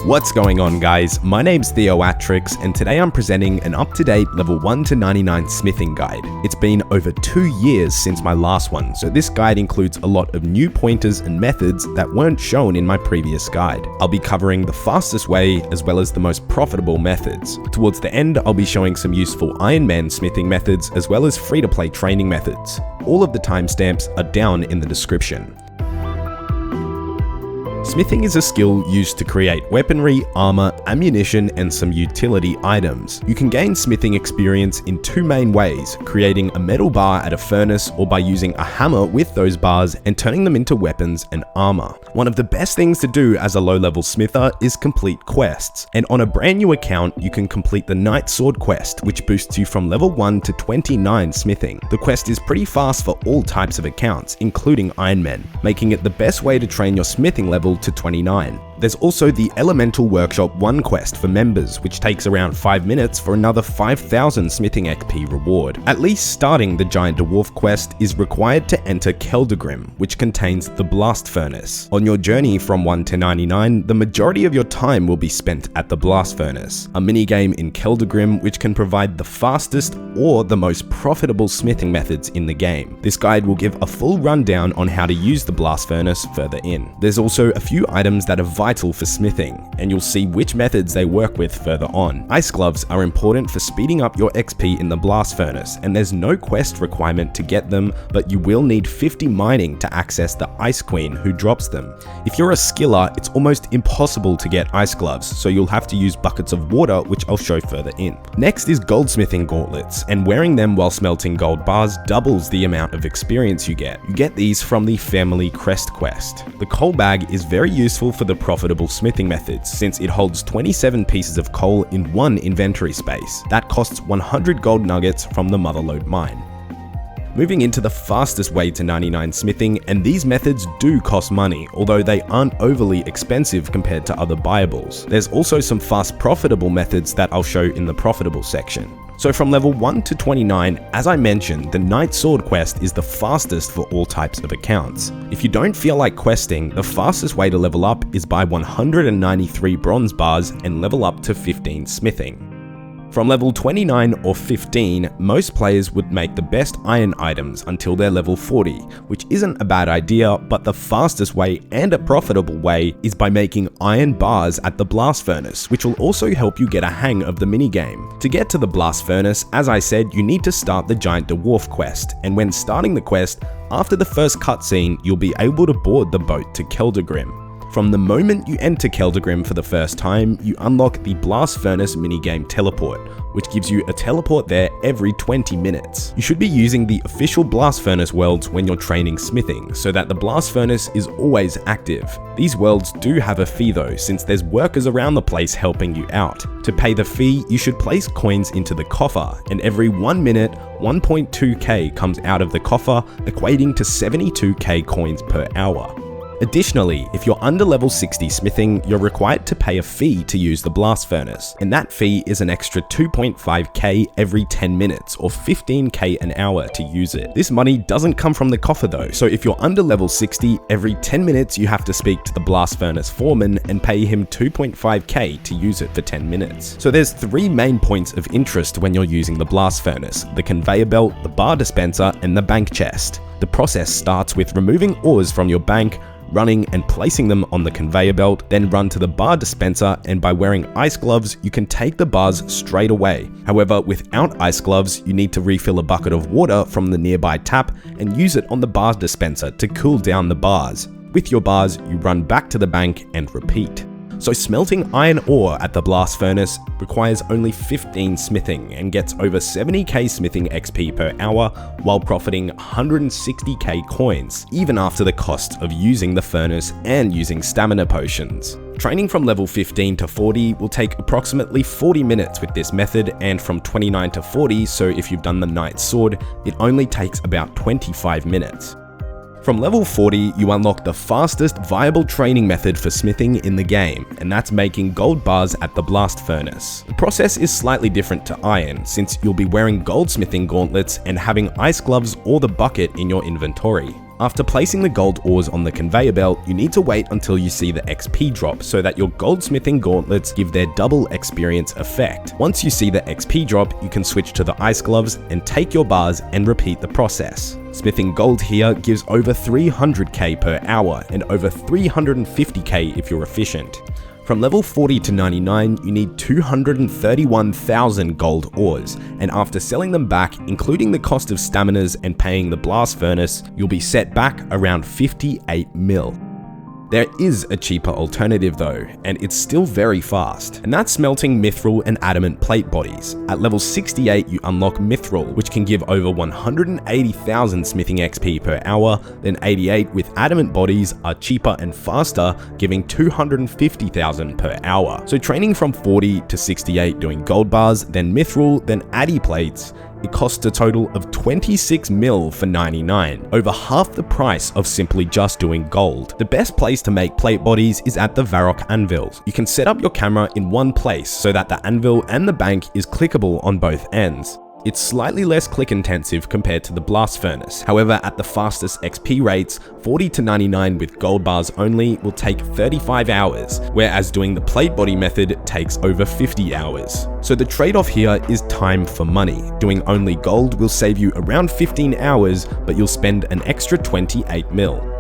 What's going on, guys? My name's Theoatrix, and today I'm presenting an up-to-date level 1 to 99 smithing guide. It's been over 2 years since my last one, so this guide includes a lot of new pointers and methods that weren't shown in my previous guide. I'll be covering the fastest way as well as the most profitable methods. Towards the end, I'll be showing some useful IRONMAN smithing methods as well as free-to-play training methods. All of the timestamps are down in the description. Smithing is a skill used to create weaponry, armor, ammunition, and some utility items. You can gain smithing experience in two main ways: creating a metal bar at a furnace, or by using a hammer with those bars and turning them into weapons and armor. One of the best things to do as a low-level smither is complete quests, and on a brand new account, you can complete the Knight Sword quest, which boosts you from level 1 to 29 smithing. The quest is pretty fast for all types of accounts, including IRONMAN, making it the best way to train your smithing level to 29. There's also the Elemental Workshop 1 quest for members, which takes around 5 minutes for another 5,000 smithing XP reward. At least starting the Giant Dwarf quest is required to enter Keldagrim, which contains the Blast Furnace. On your journey from 1 to 99, the majority of your time will be spent at the Blast Furnace, a minigame in Keldagrim which can provide the fastest or the most profitable smithing methods in the game. This guide will give a full rundown on how to use the Blast Furnace further in. There's also a few items that are vital for smithing, and you'll see which methods they work with further on. Ice gloves are important for speeding up your XP in the Blast Furnace, and there's no quest requirement to get them, but you will need 50 mining to access the Ice Queen who drops them. If you're a skiller, it's almost impossible to get ice gloves, so you'll have to use buckets of water, which I'll show further in. Next is goldsmithing gauntlets, and wearing them while smelting gold bars doubles the amount of experience you get. You get these from the Family Crest quest. The coal bag is very useful for the profitable smithing methods, since it holds 27 pieces of coal in one inventory space. That costs 100 gold nuggets from the Motherlode mine. Moving into the fastest way to 99 smithing, and these methods do cost money, although they aren't overly expensive compared to other buyables. There's also some fast profitable methods that I'll show in the profitable section. So from level 1 to 29, as I mentioned, the Knight Sword quest is the fastest for all types of accounts. If you don't feel like questing, the fastest way to level up is by 193 bronze bars and level up to 15 smithing. From level 29 or 15, most players would make the best iron items until they're level 40, which isn't a bad idea, but the fastest way and a profitable way is by making iron bars at the Blast Furnace, which will also help you get a hang of the minigame. To get to the Blast Furnace, as I said, you need to start the Giant Dwarf quest, and when starting the quest, after the first cutscene, you'll be able to board the boat to Keldagrim. From the moment you enter Keldagrim for the first time, you unlock the Blast Furnace minigame teleport, which gives you a teleport there every 20 minutes. You should be using the official Blast Furnace worlds when you're training smithing, so that the Blast Furnace is always active. These worlds do have a fee though, since there's workers around the place helping you out. To pay the fee, you should place coins into the coffer, and every 1 minute, 1.2k comes out of the coffer, equating to 72k coins per hour. Additionally, if you're under level 60 smithing, you're required to pay a fee to use the Blast Furnace, and that fee is an extra 2.5k every 10 minutes or 15k an hour to use it. This money doesn't come from the coffer though, so if you're under level 60, every 10 minutes you have to speak to the Blast Furnace foreman and pay him 2.5k to use it for 10 minutes. So there's 3 main points of interest when you're using the Blast Furnace: the conveyor belt, the bar dispenser, and the bank chest. The process starts with removing ores from your bank, running and placing them on the conveyor belt, then run to the bar dispenser, and by wearing ice gloves, you can take the bars straight away. However, without ice gloves, you need to refill a bucket of water from the nearby tap and use it on the bar dispenser to cool down the bars. With your bars, you run back to the bank and repeat. So smelting iron ore at the Blast Furnace requires only 15 smithing and gets over 70k smithing XP per hour while profiting 160k coins, even after the cost of using the furnace and using stamina potions. Training from level 15 to 40 will take approximately 40 minutes with this method, and from 29 to 40, so if you've done the Knight Sword, it only takes about 25 minutes. From level 40, you unlock the fastest viable training method for smithing in the game, and that's making gold bars at the Blast Furnace. The process is slightly different to iron, since you'll be wearing goldsmithing gauntlets and having ice gloves or the bucket in your inventory. After placing the gold ores on the conveyor belt, you need to wait until you see the XP drop so that your goldsmithing gauntlets give their double experience effect. Once you see the XP drop, you can switch to the ice gloves and take your bars and repeat the process. Smithing gold here gives over 300k per hour and over 350k if you're efficient. From level 40 to 99, you need 231,000 gold ores, and after selling them back, including the cost of staminas and paying the blast furnace, you'll be set back around 58 mil. There is a cheaper alternative though, and it's still very fast, and that's smelting mithril and adamant plate bodies. At level 68 you unlock mithril, which can give over 180,000 smithing XP per hour, then 88 with adamant bodies are cheaper and faster, giving 250,000 per hour. So training from 40 to 68 doing gold bars, then mithril, then addy plates, it costs a total of 26 mil for 99, over half the price of simply just doing gold. The best place to make plate bodies is at the Varrock anvils. You can set up your camera in one place so that the anvil and the bank is clickable on both ends. It's slightly less click intensive compared to the blast furnace. However, at the fastest XP rates, 40 to 99 with gold bars only will take 35 hours, whereas doing the plate body method takes over 50 hours. So the trade-off here is time for money. Doing only gold will save you around 15 hours, but you'll spend an extra 28 mil.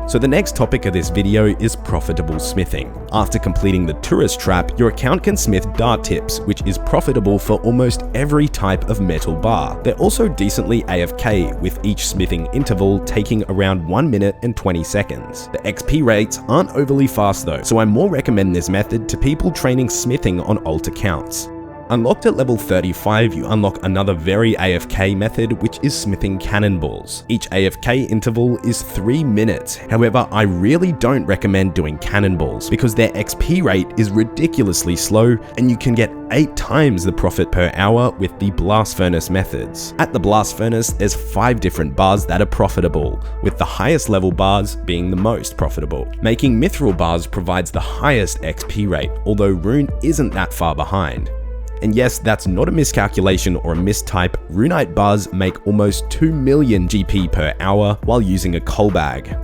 So the next topic of this video is profitable smithing. After completing the tourist trap, your account can smith dart tips, which is profitable for almost every type of metal bar. They're also decently AFK, with each smithing interval taking around 1 minute and 20 seconds. The XP rates aren't overly fast though, so I more recommend this method to people training smithing on alt accounts. Unlocked at level 35, you unlock another very AFK method, which is smithing cannonballs. Each AFK interval is 3 minutes. However, I really don't recommend doing cannonballs because their XP rate is ridiculously slow and you can get 8 times the profit per hour with the blast furnace methods. At the blast furnace, there's 5 different bars that are profitable, with the highest level bars being the most profitable. Making mithril bars provides the highest XP rate, although rune isn't that far behind. And yes, that's not a miscalculation or a mistype. Runite bars make almost 2 million GP per hour while using a coal bag.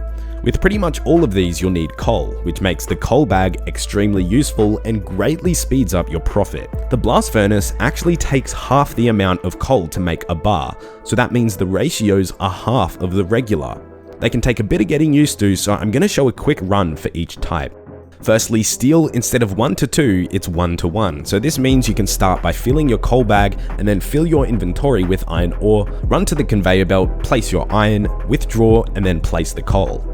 With pretty much all of these, you'll need coal, which makes the coal bag extremely useful and greatly speeds up your profit. The blast furnace actually takes half the amount of coal to make a bar, so that means the ratios are half of the regular. They can take a bit of getting used to, so I'm going to show a quick run for each type. Firstly, steel, instead of 1 to 2, it's 1 to 1. So this means you can start by filling your coal bag and then fill your inventory with iron ore, run to the conveyor belt, place your iron, withdraw, and then place the coal.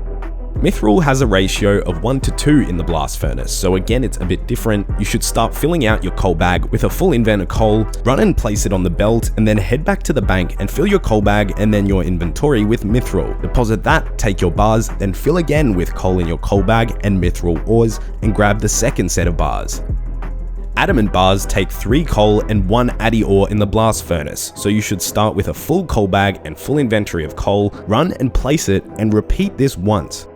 Mithril has a ratio of 1 to 2 in the blast furnace, so again it's a bit different. You should start filling out your coal bag with a full invent of coal, run and place it on the belt, and then head back to the bank and fill your coal bag and then your inventory with mithril. Deposit that, take your bars, then fill again with coal in your coal bag and mithril ores, and grab the second set of bars. Adamant bars take 3 coal and 1 addy ore in the blast furnace, so you should start with a full coal bag and full inventory of coal, run and place it, and repeat this once.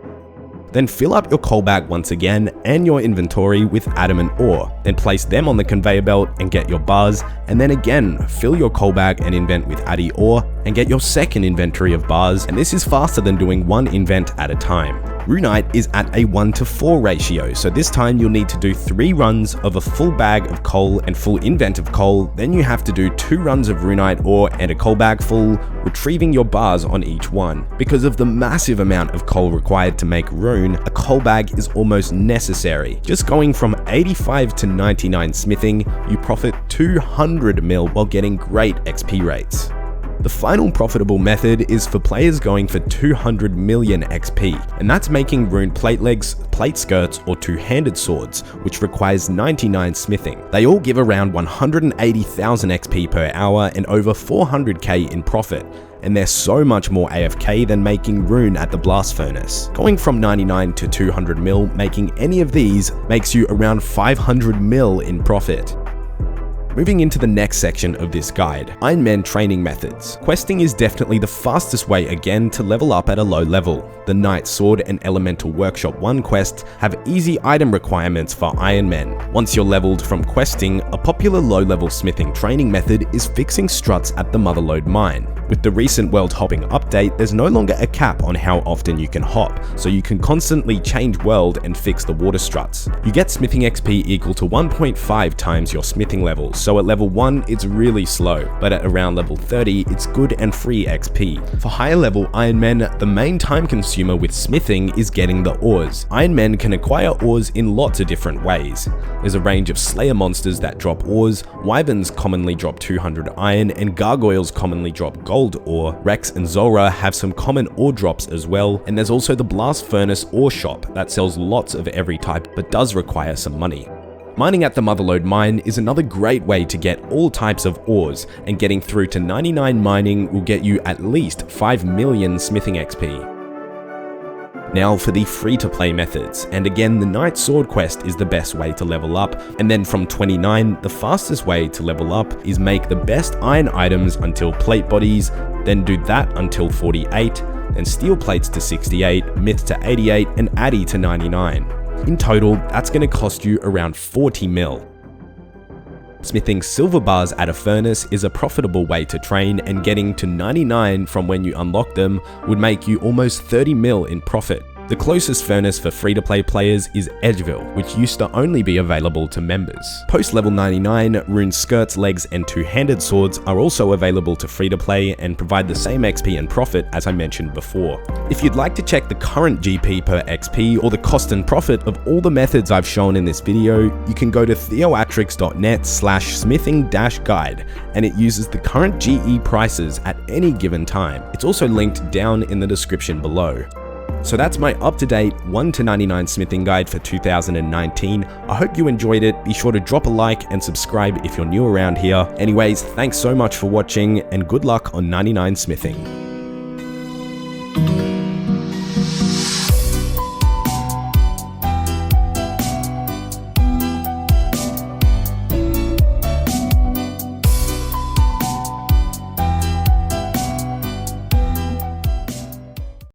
Then fill up your coal bag once again and your inventory with adamant ore, then place them on the conveyor belt and get your bars, and then again fill your coal bag and invent with addy ore and get your second inventory of bars, and this is faster than doing 1 invent at a time. Runite is at a 1 to 4 ratio, so this time you'll need to do 3 runs of a full bag of coal and full invent of coal, then you have to do 2 runs of runite ore and a coal bag full, retrieving your bars on each one. Because of the massive amount of coal required to make rune, a coal bag is almost necessary. Just going from 85 to 99 smithing, you profit 200 mil while getting great XP rates. The final profitable method is for players going for 200 million XP, and that's making rune plate legs, plate skirts, or 2-handed swords, which requires 99 smithing. They all give around 180,000 XP per hour and over 400k in profit, and they're so much more AFK than making rune at the blast furnace. Going from 99 to 200 mil, making any of these makes you around 500 mil in profit. Moving into the next section of this guide, IRONMAN training methods. Questing is definitely the fastest way again to level up at a low level. The Knight Sword and Elemental Workshop 1 quests have easy item requirements for IRONMAN. Once you're leveled from questing, a popular low-level smithing training method is fixing struts at the Motherlode mine. With the recent world hopping update, there's no longer a cap on how often you can hop, so you can constantly change world and fix the water struts. You get smithing XP equal to 1.5 times your smithing level, so at level 1 it's really slow, but at around level 30 it's good and free XP. For higher level IRONMAN, the main time consumer with smithing is getting the ores. IRONMAN can acquire ores in lots of different ways. There's a range of Slayer monsters that drop ores, Wyverns commonly drop 200 iron, and Gargoyles commonly drop gold ore. Rex and Zora have some common ore drops as well, and there's also the Blast Furnace ore shop that sells lots of every type but does require some money. Mining at the Motherlode mine is another great way to get all types of ores, and getting through to 99 mining will get you at least 5 million smithing XP. Now for the free-to-play methods, and again the Knight Sword quest is the best way to level up, and then from 29, the fastest way to level up is make the best iron items until plate bodies, then do that until 48, then steel plates to 68, myth to 88, and addy to 99. In total, that's going to cost you around 40 mil. Smithing silver bars at a furnace is a profitable way to train, and getting to 99 from when you unlock them would make you almost 30 mil in profit. The closest furnace for free-to-play players is Edgeville, which used to only be available to members. Post level 99, rune skirts, legs, and two-handed swords are also available to free-to-play and provide the same XP and profit as I mentioned before. If you'd like to check the current GP per XP or the cost and profit of all the methods I've shown in this video, you can go to theoatrix.net/smithing-guide, and it uses the current GE prices at any given time. It's also linked down in the description below. So that's my up-to-date 1 to 99 smithing guide for 2019. I hope you enjoyed it. Be sure to drop a like and subscribe if you're new around here. Anyways, thanks so much for watching, and good luck on 99 smithing.